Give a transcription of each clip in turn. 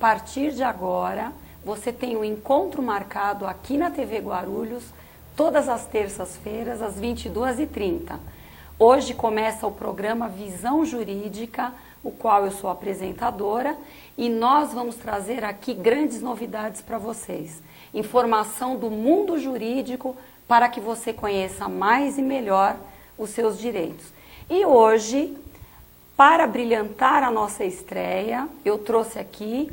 partir de agora, você tem um encontro marcado aqui na TV Guarulhos, todas as terças-feiras, às 22h30. Hoje começa o programa Visão Jurídica, o qual eu sou apresentadora, e nós vamos trazer aqui grandes novidades para vocês. Informação do mundo jurídico para que você conheça mais e melhor os seus direitos. E hoje, para brilhantar a nossa estreia, eu trouxe aqui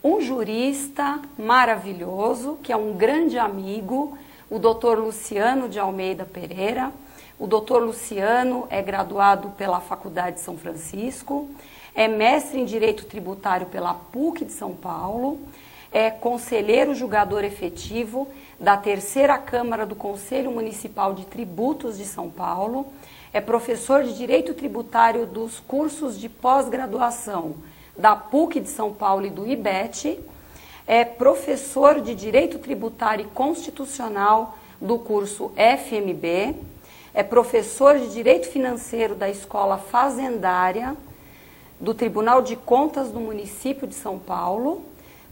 um jurista maravilhoso, que é um grande amigo, o Dr. Luciano de Almeida Pereira. O Dr. Luciano é graduado pela Faculdade de São Francisco, é mestre em Direito Tributário pela PUC de São Paulo, é conselheiro julgador efetivo da Terceira Câmara do Conselho Municipal de Tributos de São Paulo, é professor de Direito Tributário dos cursos de pós-graduação da PUC de São Paulo e do IBET, é professor de Direito Tributário e Constitucional do curso FMB, é professor de Direito Financeiro da Escola Fazendária do Tribunal de Contas do município de São Paulo,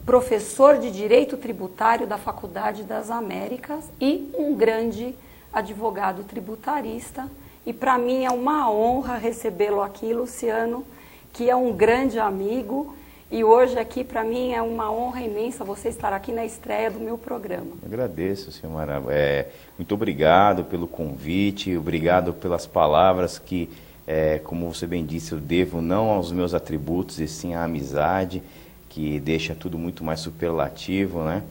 professor de Direito Tributário da Faculdade das Américas e um grande advogado tributarista. E para mim é uma honra recebê-lo aqui, Luciano, que é um grande amigo. E hoje aqui, para mim, é uma honra imensa você estar aqui na estreia do meu programa. Agradeço, senhora. Muito obrigado pelo convite, obrigado pelas palavras que, como você bem disse, eu devo não aos meus atributos, e sim à amizade, que deixa tudo muito mais superlativo, né?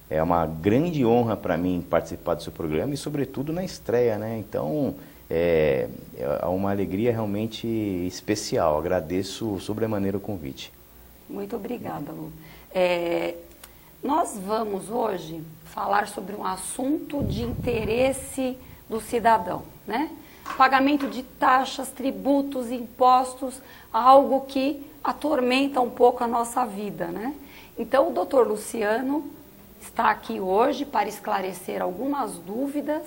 É uma grande honra para mim participar do seu programa e, sobretudo, na estreia, né? Então, é uma alegria realmente especial. Agradeço sobremaneira o convite. Muito obrigada, Lu. Nós vamos hoje falar sobre um assunto de interesse do cidadão, né? Pagamento de taxas, tributos, impostos, algo que atormenta um pouco a nossa vida, né? Então, o doutor Luciano está aqui hoje para esclarecer algumas dúvidas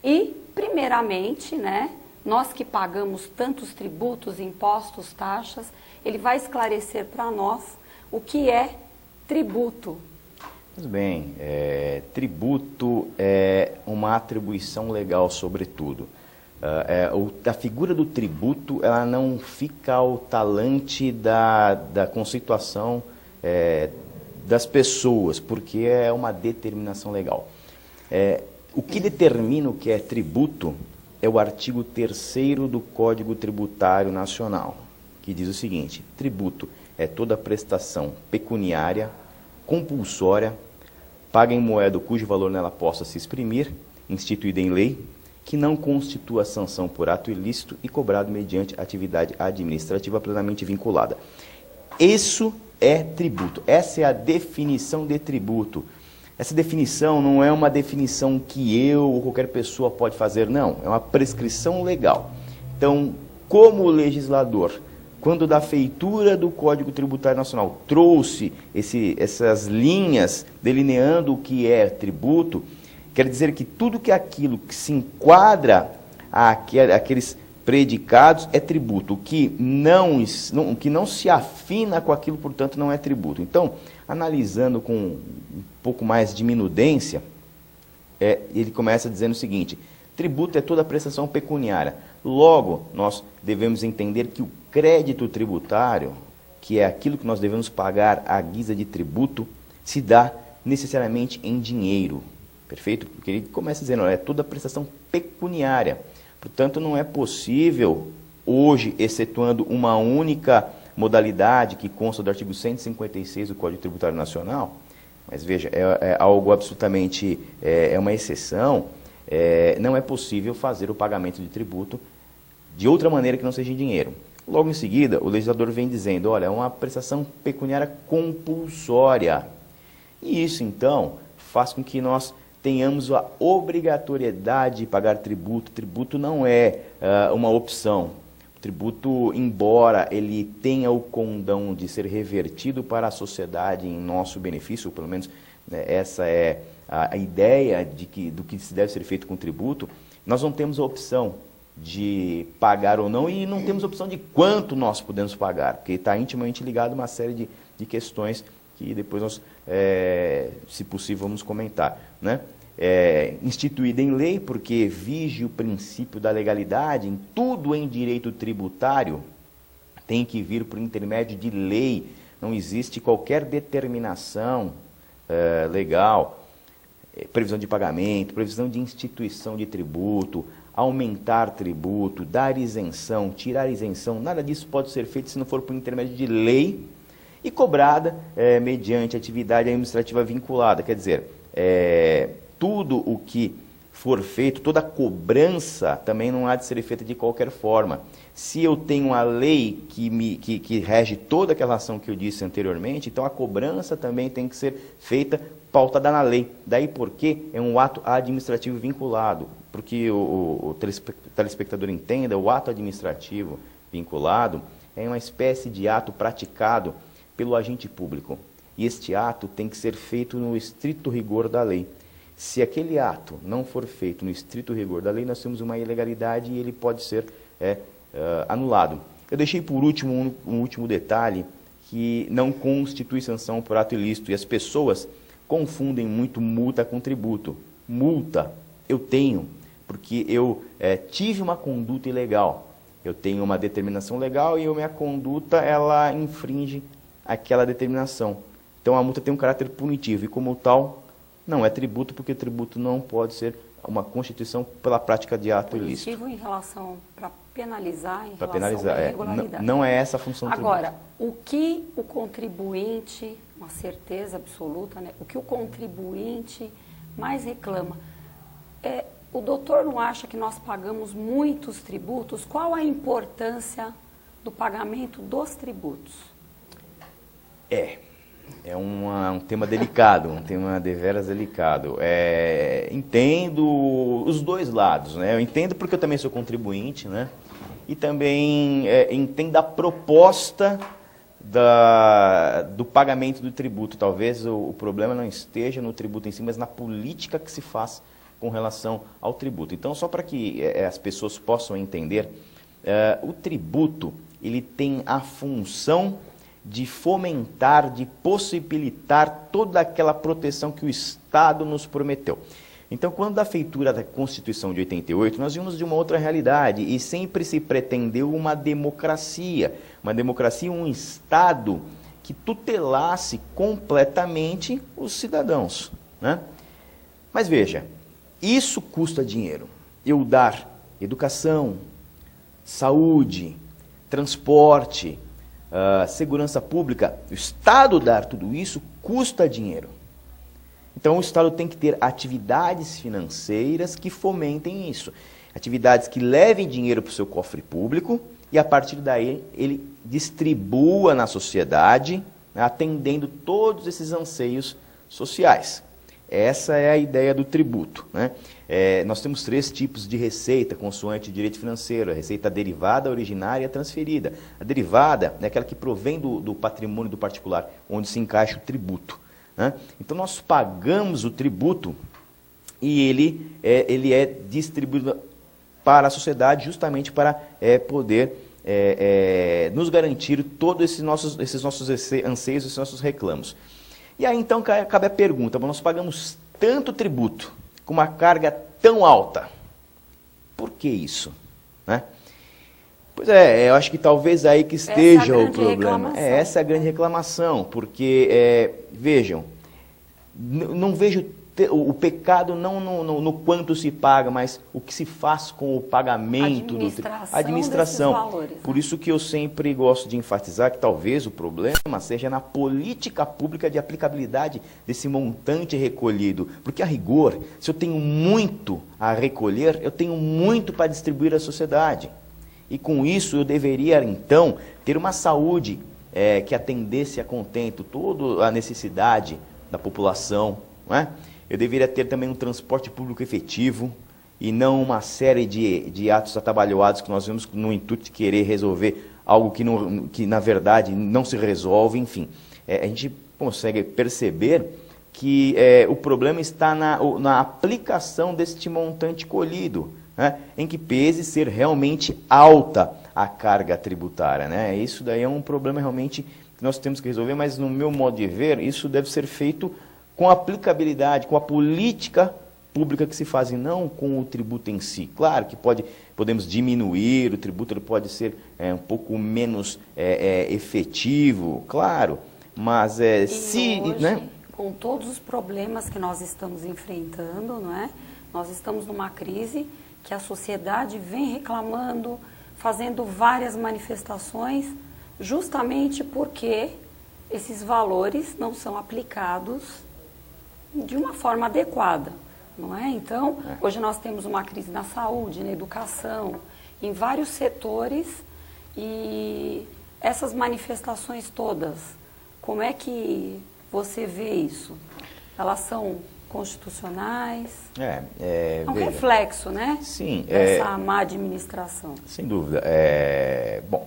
e, primeiramente, né, nós que pagamos tantos tributos, impostos, taxas, ele vai esclarecer para nós o que é tributo. Muito bem, tributo é uma atribuição legal, sobretudo. A figura do tributo, ela não fica ao talante da conceituação das pessoas, porque é uma determinação legal. O que determina o que é tributo é o artigo 3º do Código Tributário Nacional, que diz o seguinte: tributo é toda prestação pecuniária, compulsória, paga em moeda cujo valor nela possa se exprimir, instituída em lei, que não constitua sanção por ato ilícito e cobrado mediante atividade administrativa plenamente vinculada. Isso é tributo. Essa é a definição de tributo. Essa definição não é uma definição que eu ou qualquer pessoa pode fazer, não. É uma prescrição legal. Então, como o legislador, quando da feitura do Código Tributário Nacional trouxe essas linhas delineando o que é tributo, quer dizer que tudo aquilo que se enquadra àqueles predicados é tributo. O que não se afina com aquilo, portanto, não é tributo. Então, analisando com um pouco mais de minudência, ele começa dizendo o seguinte: tributo é toda prestação pecuniária. Logo, nós devemos entender que o crédito tributário, que é aquilo que nós devemos pagar à guisa de tributo, se dá necessariamente em dinheiro. Perfeito? Porque ele começa dizendo, é toda prestação pecuniária. Portanto, não é possível, hoje, excetuando uma única modalidade que consta do artigo 156 do Código Tributário Nacional, mas veja, é algo absolutamente, é uma exceção, não é possível fazer o pagamento de tributo de outra maneira que não seja em dinheiro. Logo em seguida, o legislador vem dizendo, olha, é uma prestação pecuniária compulsória. E isso, então, faz com que nós tenhamos a obrigatoriedade de pagar tributo. Tributo não é uma opção. O tributo, embora ele tenha o condão de ser revertido para a sociedade em nosso benefício, ou pelo menos essa é a ideia do que se deve ser feito com o tributo, nós não temos a opção de pagar ou não, e não temos opção de quanto nós podemos pagar, porque está intimamente ligado a uma série de questões que depois nós, se possível, vamos comentar, né? Instituída em lei, porque vige o princípio da legalidade, em tudo em direito tributário tem que vir por intermédio de lei, não existe qualquer determinação legal, previsão de pagamento, previsão de instituição de tributo, aumentar tributo, dar isenção, tirar isenção, nada disso pode ser feito se não for por intermédio de lei e cobrada mediante atividade administrativa vinculada. Quer dizer, tudo o que for feito, toda cobrança também não há de ser feita de qualquer forma. Se eu tenho a lei que rege toda aquela ação que eu disse anteriormente, então a cobrança também tem que ser feita pautada na lei. Daí porque é um ato administrativo vinculado. Porque o telespectador entenda, o ato administrativo vinculado é uma espécie de ato praticado pelo agente público. E este ato tem que ser feito no estrito rigor da lei. Se aquele ato não for feito no estrito rigor da lei, nós temos uma ilegalidade e ele pode ser anulado. Eu deixei por último um último detalhe, que não constitui sanção por ato ilícito. E as pessoas confundem muito multa com tributo. Multa eu tenho, porque eu tive uma conduta ilegal. Eu tenho uma determinação legal e a minha conduta ela infringe aquela determinação. Então a multa tem um caráter punitivo e como tal não é tributo, porque tributo não pode ser uma constituição pela prática de ato ilícito. Punitivo em relação para penalizar, para penalizar, irregularidade. Não é essa a função do tributo. Agora, o que o contribuinte, uma certeza absoluta, né? O que o contribuinte mais reclama o doutor não acha que nós pagamos muitos tributos? Qual a importância do pagamento dos tributos? É um tema delicado, um tema deveras delicado. Entendo os dois lados, né? Eu entendo porque eu também sou contribuinte, né? E também entendo a proposta do pagamento do tributo. Talvez o problema não esteja no tributo em si, mas na política que se faz com relação ao tributo. Então, só para que as pessoas possam entender, o tributo ele tem a função de fomentar, de possibilitar toda aquela proteção que o Estado nos prometeu. Então, quando da feitura da Constituição de 88, nós vimos de uma outra realidade e sempre se pretendeu uma democracia, um Estado que tutelasse completamente os cidadãos, né? Mas veja, isso custa dinheiro. Eu dar educação, saúde, transporte, segurança pública, o Estado dar tudo isso custa dinheiro. Então o Estado tem que ter atividades financeiras que fomentem isso. Atividades que levem dinheiro para o seu cofre público e a partir daí ele distribua na sociedade, né, atendendo todos esses anseios sociais. Essa é a ideia do tributo, né? Nós temos 3 tipos de receita, consoante o direito financeiro: a receita derivada, a originária e a transferida. A derivada é aquela que provém do patrimônio do particular, onde se encaixa o tributo, né? Então nós pagamos o tributo e ele é distribuído para a sociedade justamente para poder nos garantir todos esses nossos anseios, esses nossos reclamos. E aí então cabe a pergunta: nós pagamos tanto tributo com uma carga tão alta, por que isso, né? Pois eu acho que talvez aí que esteja o problema. Essa é a grande reclamação, porque, vejam, não vejo o pecado não no quanto se paga, mas o que se faz com o pagamento administração desses valores, Por isso que eu sempre gosto de enfatizar que talvez o problema seja na política pública de aplicabilidade desse montante recolhido. Porque, a rigor, se eu tenho muito a recolher, eu tenho muito para distribuir à sociedade. E com isso eu deveria, então, ter uma saúde que atendesse a contento toda a necessidade da população, não é? Eu deveria ter também um transporte público efetivo e não uma série de atos atabalhoados que nós vemos no intuito de querer resolver algo que na verdade não se resolve, enfim. A gente consegue perceber que o problema está na aplicação deste montante colhido, né, em que pese ser realmente alta a carga tributária, né? Isso daí é um problema realmente que nós temos que resolver, mas no meu modo de ver, isso deve ser feito com a aplicabilidade, com a política pública que se faz e não com o tributo em si. Claro que podemos diminuir, o tributo ele pode ser um pouco menos efetivo, claro, mas se... Hoje, né? Com todos os problemas que nós estamos enfrentando, não é? Nós estamos numa crise que a sociedade vem reclamando, fazendo várias manifestações, justamente porque esses valores não são aplicados de uma forma adequada, não é? Então, hoje nós temos uma crise na saúde, na educação, em vários setores, e essas manifestações todas, como é que você vê isso? Elas são constitucionais? É um veja, reflexo, né? Sim. Dessa má administração. Sem dúvida. Bom,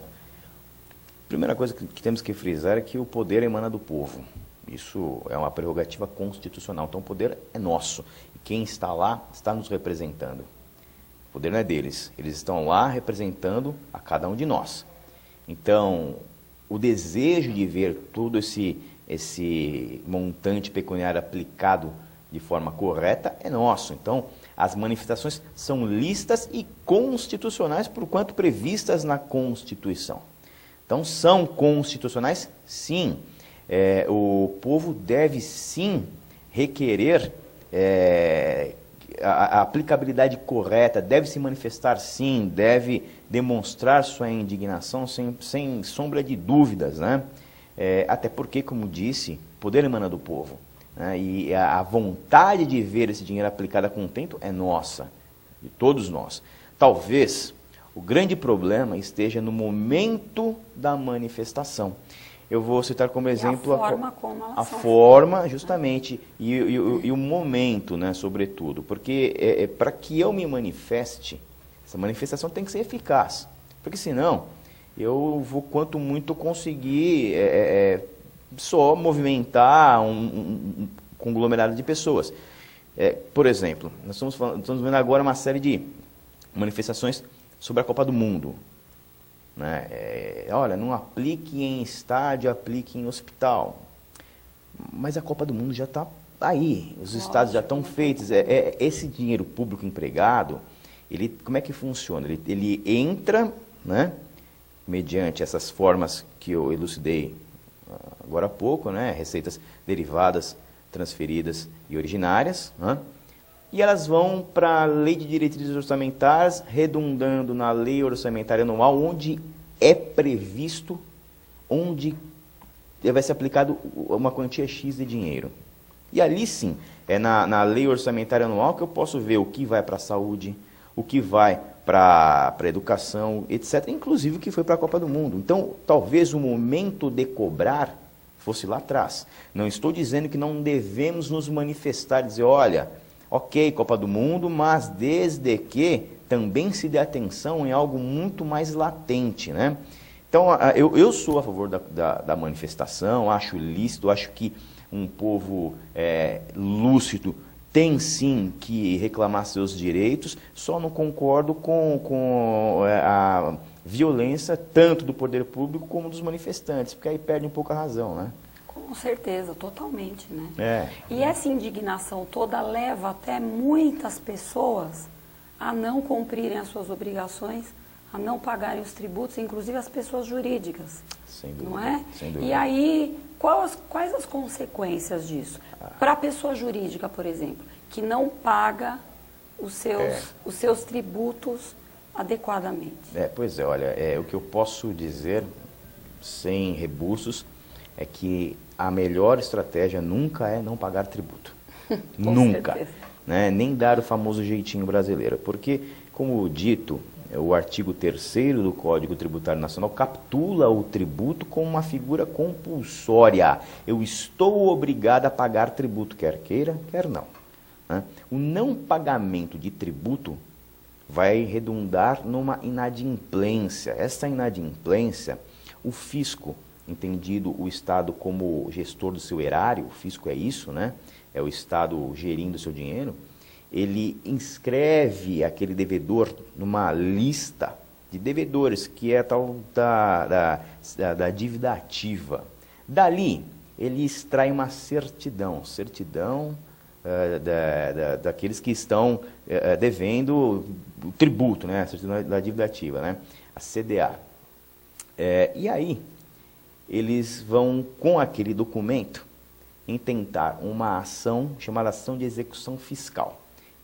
a primeira coisa que temos que frisar é que o poder emana do povo. Isso é uma prerrogativa constitucional. Então, o poder é nosso. E quem está lá está nos representando. O poder não é deles. Eles estão lá representando a cada um de nós. Então, o desejo de ver todo esse montante pecuniário aplicado de forma correta é nosso. Então, as manifestações são lícitas e constitucionais, porquanto previstas na Constituição. Então, são constitucionais, sim. O povo deve, sim, requerer a aplicabilidade correta, deve se manifestar, sim, deve demonstrar sua indignação sem sombra de dúvidas, né? Até porque, como disse, poder emana do povo, né? E a vontade de ver esse dinheiro aplicado a contento é nossa, de todos nós. Talvez o grande problema esteja no momento da manifestação. Eu vou citar como exemplo a forma, justamente, e o momento, né, sobretudo. Porque para que eu me manifeste, essa manifestação tem que ser eficaz. Porque senão, eu vou, quanto muito, conseguir só movimentar um conglomerado de pessoas. Por exemplo, nós estamos vendo agora uma série de manifestações sobre a Copa do Mundo. Né? Olha, não aplique em estádio, aplique em hospital. Mas a Copa do Mundo já está aí, os estádios já estão feitos. Esse dinheiro público empregado, como é que funciona? Ele entra, né, mediante essas formas que eu elucidei agora há pouco, né, receitas derivadas, transferidas e originárias, né? E elas vão para a Lei de Diretrizes Orçamentárias, redundando na Lei Orçamentária Anual, onde é previsto, onde vai ser aplicado uma quantia X de dinheiro. E ali sim, na Lei Orçamentária Anual que eu posso ver o que vai para a saúde, o que vai para a educação, etc., inclusive o que foi para a Copa do Mundo. Então, talvez o momento de cobrar fosse lá atrás. Não estou dizendo que não devemos nos manifestar, dizer, olha, ok, Copa do Mundo, mas desde que também se dê atenção em algo muito mais latente, né? Então, eu sou a favor da manifestação, acho lícito, acho que um povo lúcido tem sim que reclamar seus direitos, só não concordo com a violência tanto do poder público como dos manifestantes, porque aí perde um pouco a razão, né? Com certeza, totalmente, né? E essa indignação toda leva até muitas pessoas a não cumprirem as suas obrigações, a não pagarem os tributos, inclusive as pessoas jurídicas. Sem dúvida, não é? Sem dúvida. E aí, quais as consequências disso? Para a pessoa jurídica, por exemplo, que não paga os seus tributos adequadamente. Pois é, olha, o que eu posso dizer, sem rebuços, é que a melhor estratégia nunca é não pagar tributo. Nunca. Né? Nem dar o famoso jeitinho brasileiro. Porque, como dito, o artigo 3º do Código Tributário Nacional capitula o tributo como uma figura compulsória. Eu estou obrigado a pagar tributo, quer queira, quer não. Né? O não pagamento de tributo vai redundar numa inadimplência. Essa inadimplência, o fisco, entendido o Estado como gestor do seu erário, o fisco é isso, né? É o Estado gerindo o seu dinheiro, ele inscreve aquele devedor numa lista de devedores, que é a tal da dívida ativa. Dali, ele extrai uma certidão daqueles que estão devendo o tributo, né? A certidão da dívida ativa, né? A CDA. E aí, eles vão, com aquele documento, intentar uma ação chamada ação de execução fiscal.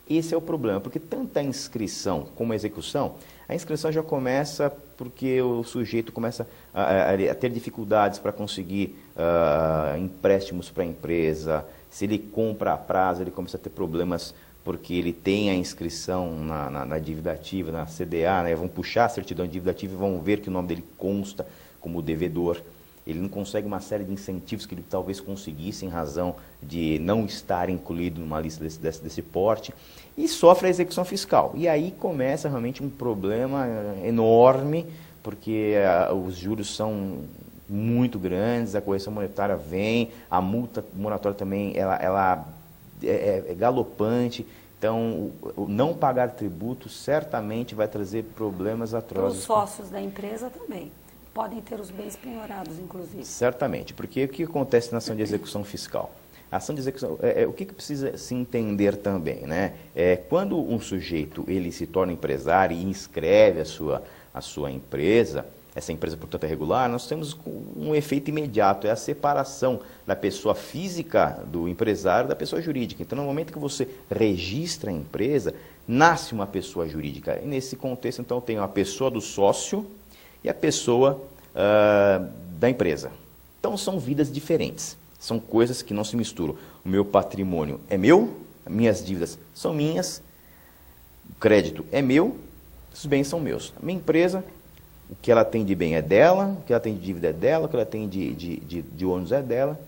Esse é o problema, porque tanto a inscrição como a execução, a inscrição já começa porque o sujeito começa a ter dificuldades para conseguir empréstimos para a empresa. Se ele compra a prazo, ele começa a ter problemas porque ele tem a inscrição na dívida ativa, na CDA, né? Vão puxar a certidão de dívida ativa e vão ver que o nome dele consta como devedor. Ele não consegue uma série de incentivos que ele talvez conseguisse em razão de não estar incluído numa lista desse porte, e sofre a execução fiscal. E aí começa realmente um problema enorme, porque os juros são muito grandes, a correção monetária vem, a multa moratória também ela é galopante. Então, o não pagar tributo certamente vai trazer problemas atrozes. Os sócios da empresa também podem ter os bens penhorados, inclusive. Certamente, porque o que acontece na ação de execução fiscal? A ação de execução, o que precisa se entender também, né? Quando um sujeito ele se torna empresário e inscreve a sua empresa, essa empresa, portanto, é regular, nós temos um efeito imediato, é a separação da pessoa física do empresário da pessoa jurídica. Então, no momento que você registra a empresa, nasce uma pessoa jurídica. E nesse contexto, então, eu tenho a pessoa do sócio e a pessoa da empresa. Então, são vidas diferentes, são coisas que não se misturam. O meu patrimônio é meu, minhas dívidas são minhas, o crédito é meu, os bens são meus. A minha empresa, o que ela tem de bem é dela, o que ela tem de dívida é dela, o que ela tem de ônus é dela,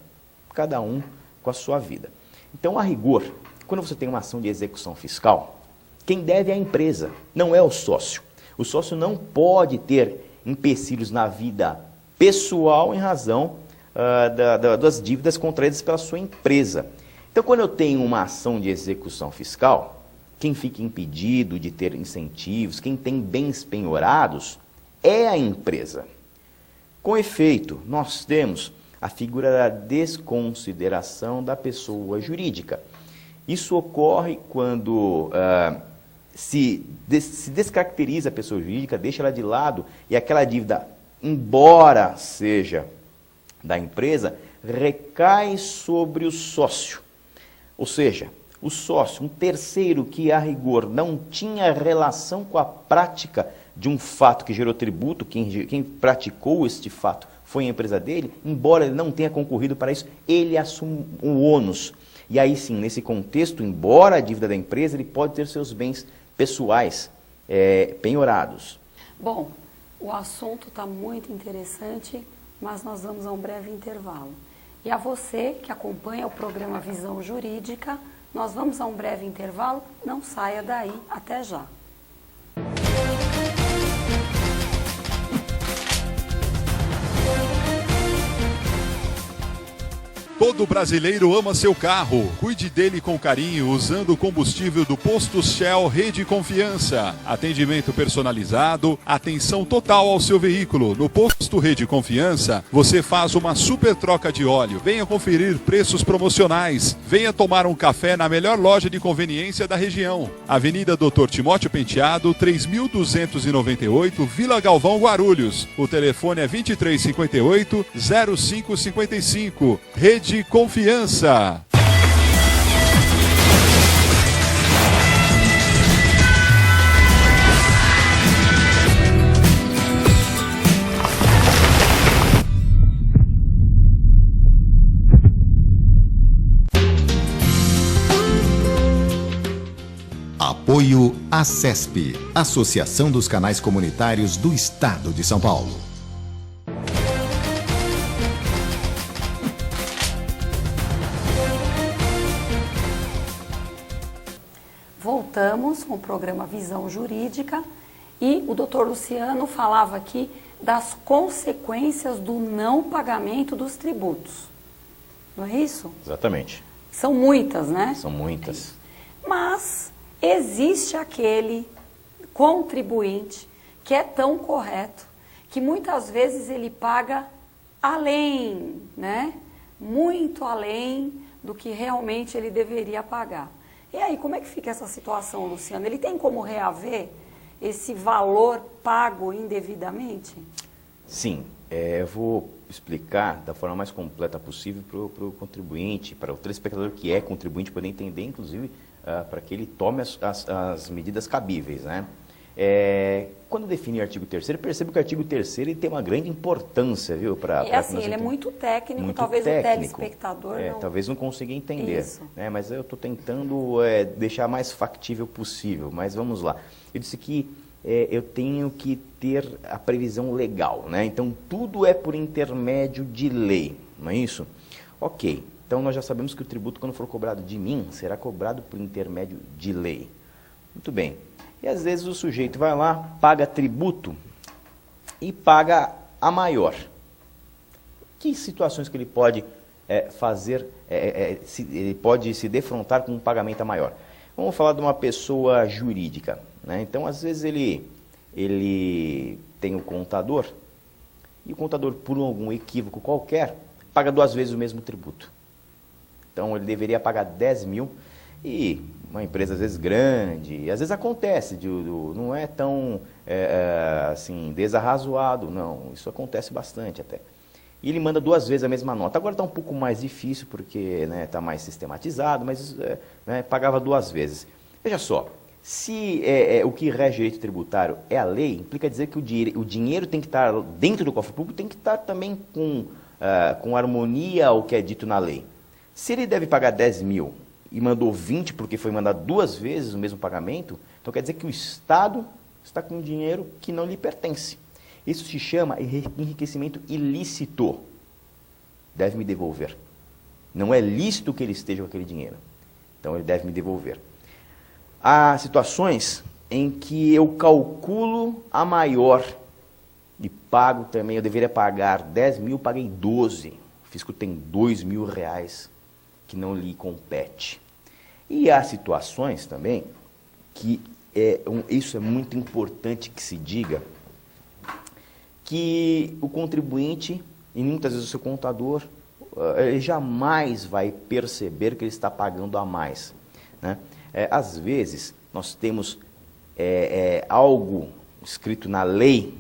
cada um com a sua vida. Então, a rigor, quando você tem uma ação de execução fiscal, quem deve é a empresa, não é o sócio. O sócio não pode ter empecilhos na vida pessoal em razão das dívidas contraídas pela sua empresa. Então, quando eu tenho uma ação de execução fiscal, quem fica impedido de ter incentivos, quem tem bens penhorados, é a empresa. Com efeito, nós temos a figura da desconsideração da pessoa jurídica. Isso ocorre quando se descaracteriza a pessoa jurídica, deixa ela de lado, e aquela dívida, embora seja da empresa, recai sobre o sócio. Ou seja, o sócio, um terceiro que a rigor não tinha relação com a prática de um fato que gerou tributo, quem praticou este fato foi a empresa dele, embora ele não tenha concorrido para isso, ele assume o ônus. E aí sim, nesse contexto, embora a dívida da empresa, ele pode ter seus bens pessoais penhorados. Bom, o assunto está muito interessante, mas nós vamos a um breve intervalo. E a você que acompanha o programa Visão Jurídica, nós vamos a um breve intervalo, não saia daí, até já. Todo brasileiro ama seu carro. Cuide dele com carinho usando o combustível do Posto Shell Rede Confiança. Atendimento personalizado, atenção total ao seu veículo. No Posto Rede Confiança, você faz uma super troca de óleo. Venha conferir preços promocionais. Venha tomar um café na melhor loja de conveniência da região. Avenida Dr. Timóteo Penteado, 3298, Vila Galvão, Guarulhos. O telefone é 2358-0555. Rede de Confiança. Apoio ACESP, Associação dos Canais Comunitários do Estado de São Paulo. Voltamos com o programa Visão Jurídica e o doutor Luciano falava aqui das consequências do não pagamento dos tributos. Não é isso? Exatamente. São muitas, né? São muitas. Mas existe aquele contribuinte que é tão correto que muitas vezes ele paga além, né? Muito além do que realmente ele deveria pagar. E aí, como é que fica essa situação, Luciano? Ele tem como reaver esse valor pago indevidamente? Sim, eu vou explicar da forma mais completa possível para o contribuinte, para o telespectador que é contribuinte poder entender, inclusive, para que ele tome as medidas cabíveis, né? Quando define o artigo 3º, percebo que o artigo 3º ele tem uma grande importância, viu? Ele é muito técnico, muito talvez técnico. O telespectador não... Talvez não consiga entender, né? Mas eu estou tentando deixar mais factível possível, mas vamos lá. Eu disse que eu tenho que ter a previsão legal, né? Então, tudo é por intermédio de lei, não é isso? Ok, então nós já sabemos que o tributo, quando for cobrado de mim, será cobrado por intermédio de lei. Muito bem. E às vezes o sujeito vai lá, paga tributo e paga a maior. Que situações que ele pode fazer, ele pode se defrontar com um pagamento a maior? Vamos falar de uma pessoa jurídica, né? Então, às vezes ele tem o contador e o contador, por algum equívoco qualquer, paga 2 vezes o mesmo tributo. Então, ele deveria pagar 10 mil e uma empresa, às vezes, grande, às vezes acontece, não é tão assim, desarrazoado, não, isso acontece bastante até. E ele manda 2 vezes a mesma nota. Agora está um pouco mais difícil, porque está mais sistematizado, mas pagava 2 vezes. Veja só, se o que rege direito tributário é a lei, implica dizer que o dinheiro tem que estar dentro do cofre público, tem que estar também com harmonia ao que é dito na lei. Se ele deve pagar 10 mil e mandou 20 porque foi mandado 2 vezes o mesmo pagamento, então quer dizer que o Estado está com dinheiro que não lhe pertence. Isso se chama enriquecimento ilícito. Deve me devolver. Não é lícito que ele esteja com aquele dinheiro. Então ele deve me devolver. Há situações em que eu calculo a maior e pago também, eu deveria pagar 10 mil, paguei 12. O fisco tem 2 mil reais que não lhe compete. E há situações também que isso é muito importante que se diga, que o contribuinte, e muitas vezes o seu contador, ele jamais vai perceber que ele está pagando a mais, né? Às vezes, nós temos algo escrito na lei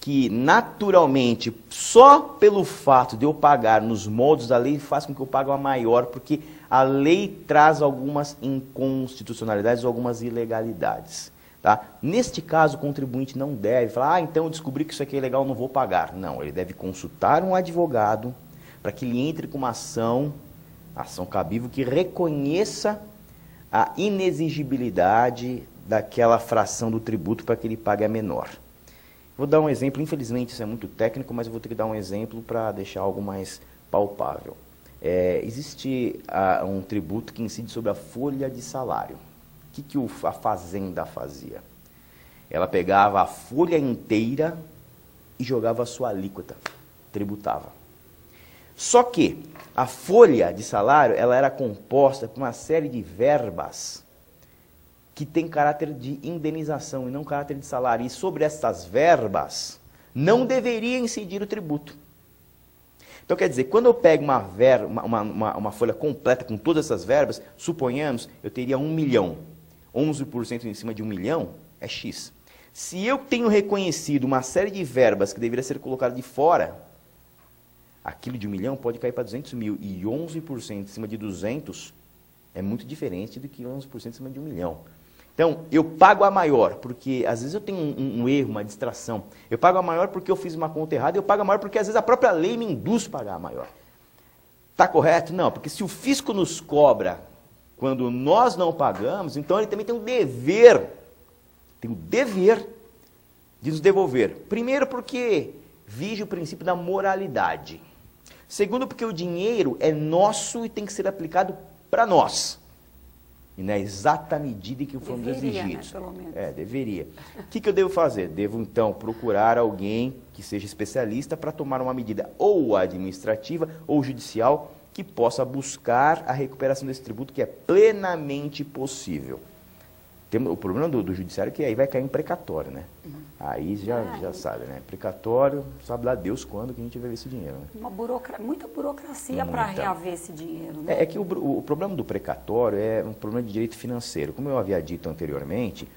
que, naturalmente, só pelo fato de eu pagar nos moldes da lei, faz com que eu pague uma maior, porque a lei traz algumas inconstitucionalidades ou algumas ilegalidades. Tá? Neste caso, o contribuinte não deve falar, então eu descobri que isso aqui é legal, não vou pagar. Não, ele deve consultar um advogado para que ele entre com uma ação cabível que reconheça a inexigibilidade daquela fração do tributo para que ele pague a menor. Vou dar um exemplo, infelizmente isso é muito técnico, mas eu vou ter que dar um exemplo para deixar algo mais palpável. Existe um tributo que incide sobre a folha de salário. O que a fazenda fazia? Ela pegava a folha inteira e jogava a sua alíquota, tributava. Só que a folha de salário ela era composta por uma série de verbas que tem caráter de indenização e não caráter de salário. E sobre essas verbas não deveria incidir o tributo. Então, quer dizer, quando eu pego uma folha completa com todas essas verbas, suponhamos, eu teria 1 milhão. 11% em cima de 1 milhão é X. Se eu tenho reconhecido uma série de verbas que deveria ser colocada de fora, aquilo de 1 milhão pode cair para 200 mil. E 11% em cima de 200 é muito diferente do que 11% em cima de 1 milhão. Então, eu pago a maior, porque às vezes eu tenho um erro, uma distração. Eu pago a maior porque eu fiz uma conta errada, eu pago a maior porque às vezes a própria lei me induz a pagar a maior. Está correto? Não, porque se o fisco nos cobra quando nós não pagamos, então ele também tem o dever de nos devolver. Primeiro porque vige o princípio da moralidade. Segundo porque o dinheiro é nosso e tem que ser aplicado para nós. E na exata medida em que fomos exigidos. Né, pelo menos. Deveria. O que eu devo fazer? Devo, então, procurar alguém que seja especialista para tomar uma medida ou administrativa ou judicial que possa buscar a recuperação desse tributo, que é plenamente possível. o problema do judiciário é que aí vai cair em precatório, né? Aí já sabe, né? Precatório, sabe lá Deus quando que a gente vai ver esse dinheiro, né? Muita burocracia para reaver esse dinheiro, né? É que o problema do precatório é um problema de direito financeiro. Como eu havia dito anteriormente,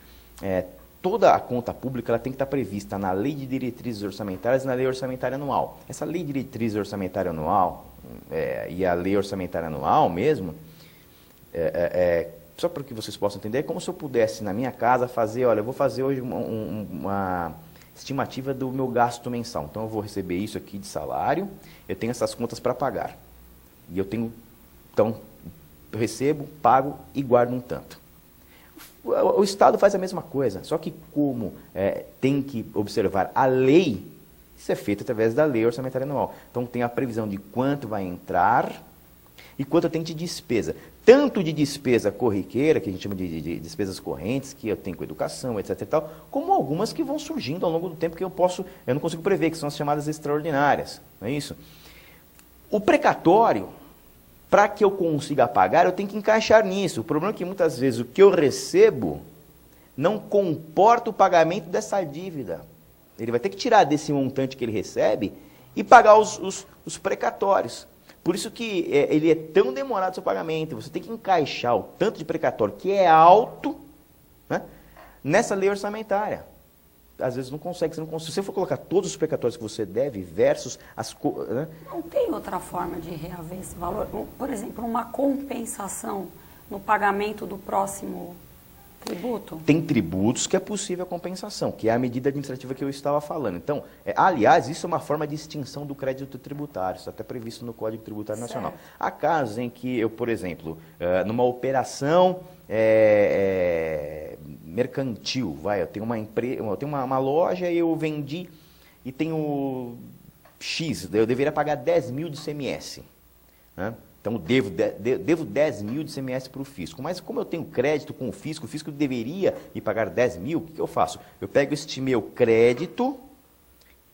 toda a conta pública ela tem que estar prevista na Lei de Diretrizes Orçamentárias e na Lei Orçamentária Anual. Essa Lei de Diretrizes Orçamentária Anual e a Lei Orçamentária Anual mesmo, só para que vocês possam entender, é como se eu pudesse, na minha casa, fazer, olha, eu vou fazer hoje uma estimativa do meu gasto mensal. Então, eu vou receber isso aqui de salário, eu tenho essas contas para pagar. E eu recebo, pago e guardo um tanto. O Estado faz a mesma coisa, só que como tem que observar a lei, isso é feito através da Lei Orçamentária Anual. Então, tem a previsão de quanto vai entrar e quanto eu tenho de despesa. Tanto de despesa corriqueira, que a gente chama de despesas correntes, que eu tenho com educação, etc. e tal, como algumas que vão surgindo ao longo do tempo que eu não consigo prever, que são as chamadas extraordinárias. Não é isso? O precatório, para que eu consiga pagar, eu tenho que encaixar nisso. O problema é que muitas vezes o que eu recebo não comporta o pagamento dessa dívida. Ele vai ter que tirar desse montante que ele recebe e pagar os precatórios. Por isso que ele é tão demorado o seu pagamento. Você tem que encaixar o tanto de precatório, que é alto, né, nessa lei orçamentária. Às vezes não consegue, se você for colocar todos os precatórios que você deve versus as... Né? Não tem outra forma de reaver esse valor? Por exemplo, uma compensação no pagamento do próximo tributo? Tem tributos que é possível a compensação, que é a medida administrativa que eu estava falando. Então, aliás, isso é uma forma de extinção do crédito tributário, isso é até previsto no Código Tributário Nacional. Há casos em que eu, por exemplo, numa operação mercantil, eu tenho uma loja e eu vendi e tenho X, eu deveria pagar 10 mil de ICMS, né? Então, devo 10 mil de ICMS para o fisco. Mas como eu tenho crédito com o fisco deveria me pagar 10 mil, o que eu faço? Eu pego este meu crédito,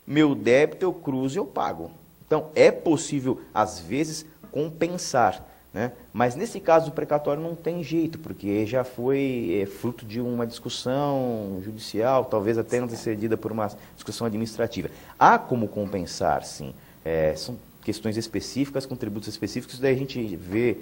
meu débito, eu cruzo e eu pago. Então, é possível, às vezes, compensar, né? Mas, nesse caso do precatório, não tem jeito, porque já foi fruto de uma discussão judicial, talvez até antecedida por uma discussão administrativa. Há como compensar, sim. São questões específicas, com tributos específicos, daí a gente vê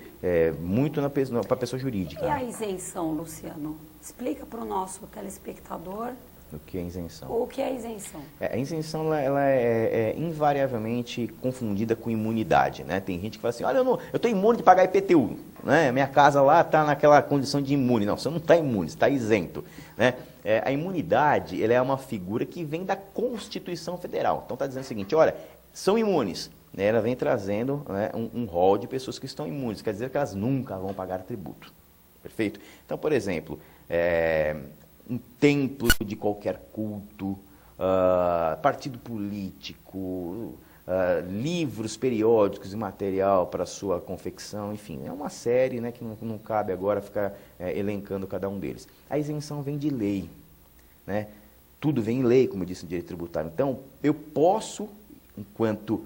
muito para a pessoa jurídica. E a isenção, Luciano? Explica para o nosso telespectador o que é isenção. O que é isenção? A isenção ela é invariavelmente confundida com imunidade, né? Tem gente que fala assim, olha, eu estou imune de pagar IPTU, né? Minha casa lá está naquela condição de imune. Não, você não está imune, você está isento, né? A imunidade ela é uma figura que vem da Constituição Federal. Então está dizendo o seguinte, olha, são imunes. Ela vem trazendo, né, um rol de pessoas que estão imunes, quer dizer que elas nunca vão pagar tributo. Perfeito? Então, por exemplo, um templo de qualquer culto, partido político, livros periódicos e material para sua confecção, enfim, é uma série, né, que não cabe agora ficar elencando cada um deles. A isenção vem de lei, né? Tudo vem em lei, como disse o direito tributário. Então, eu posso, enquanto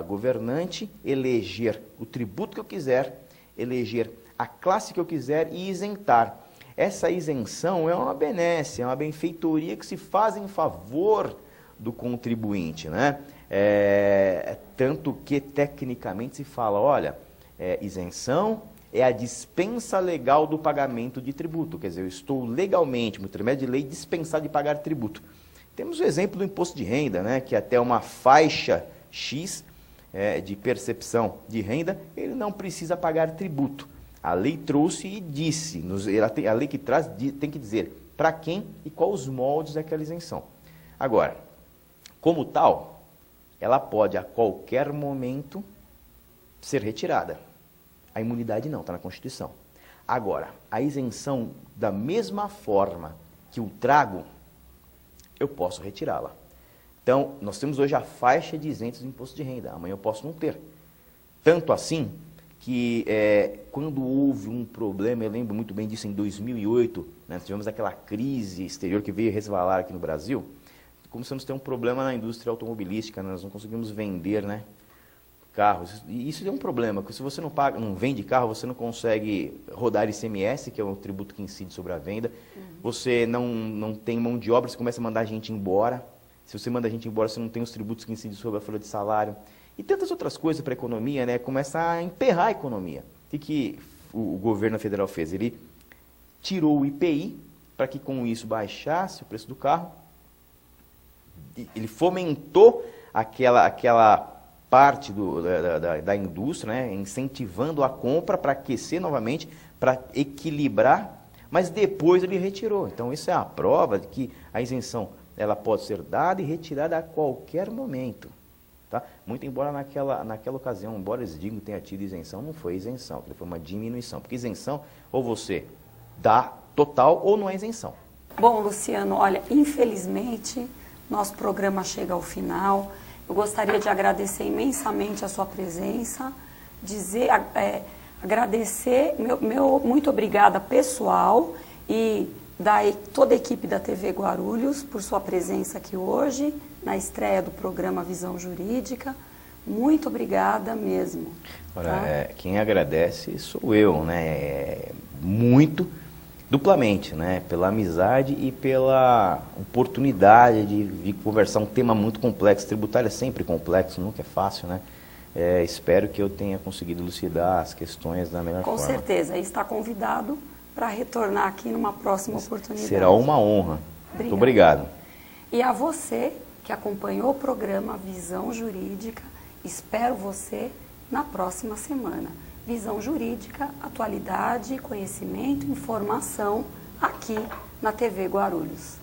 governante, eleger o tributo que eu quiser, eleger a classe que eu quiser e isentar. Essa isenção é uma benesse, é uma benfeitoria que se faz em favor do contribuinte, né? Tanto que tecnicamente se fala, olha, isenção é a dispensa legal do pagamento de tributo, quer dizer, eu estou legalmente, por intermédio de lei, dispensado de pagar tributo. Temos o exemplo do imposto de renda, né, que até uma faixa X de percepção de renda, ele não precisa pagar tributo. A lei trouxe e disse, a lei que traz tem que dizer para quem e quais os moldes daquela isenção. Agora, como tal, ela pode a qualquer momento ser retirada. A imunidade não, está na Constituição. Agora, a isenção, da mesma forma que eu trago, eu posso retirá-la. Então, nós temos hoje a faixa de isentos do imposto de renda. Amanhã eu posso não ter. Tanto assim que quando houve um problema, eu lembro muito bem disso em 2008, né, nós tivemos aquela crise exterior que veio resvalar aqui no Brasil, começamos a ter um problema na indústria automobilística, nós não conseguimos vender, né, carros. E isso é um problema, porque se você não vende carro, você não consegue rodar ICMS, que é o tributo que incide sobre a venda. Você não tem mão de obra, você começa a mandar a gente embora. Se você manda a gente embora, você não tem os tributos que incidem sobre a folha de salário. E tantas outras coisas para a economia, né? Começa a emperrar a economia. O que o governo federal fez? Ele tirou o IPI para que com isso baixasse o preço do carro. Ele fomentou aquela parte da indústria, né? Incentivando a compra para aquecer novamente, para equilibrar, mas depois ele retirou. Então isso é a prova de que a isenção ela pode ser dada e retirada a qualquer momento. Tá? Muito embora naquela ocasião, embora eles digam que tenha tido isenção, não foi isenção, foi uma diminuição. Porque isenção, ou você dá total ou não é isenção. Bom, Luciano, olha, infelizmente, nosso programa chega ao final. Eu gostaria de agradecer imensamente a sua presença, agradecer, muito obrigada pessoal e toda a equipe da TV Guarulhos por sua presença aqui hoje, na estreia do programa Visão Jurídica. Muito obrigada mesmo. Olha, tá? Quem agradece sou eu, né? Muito, duplamente, né? Pela amizade e pela oportunidade de vir conversar um tema muito complexo. Tributário é sempre complexo, nunca é fácil, né? Espero que eu tenha conseguido elucidar as questões da melhor forma. Com certeza, está convidado para retornar aqui numa próxima oportunidade. Será uma honra. Muito obrigado. E a você que acompanhou o programa Visão Jurídica, espero você na próxima semana. Visão Jurídica, atualidade, conhecimento, informação, aqui na TV Guarulhos.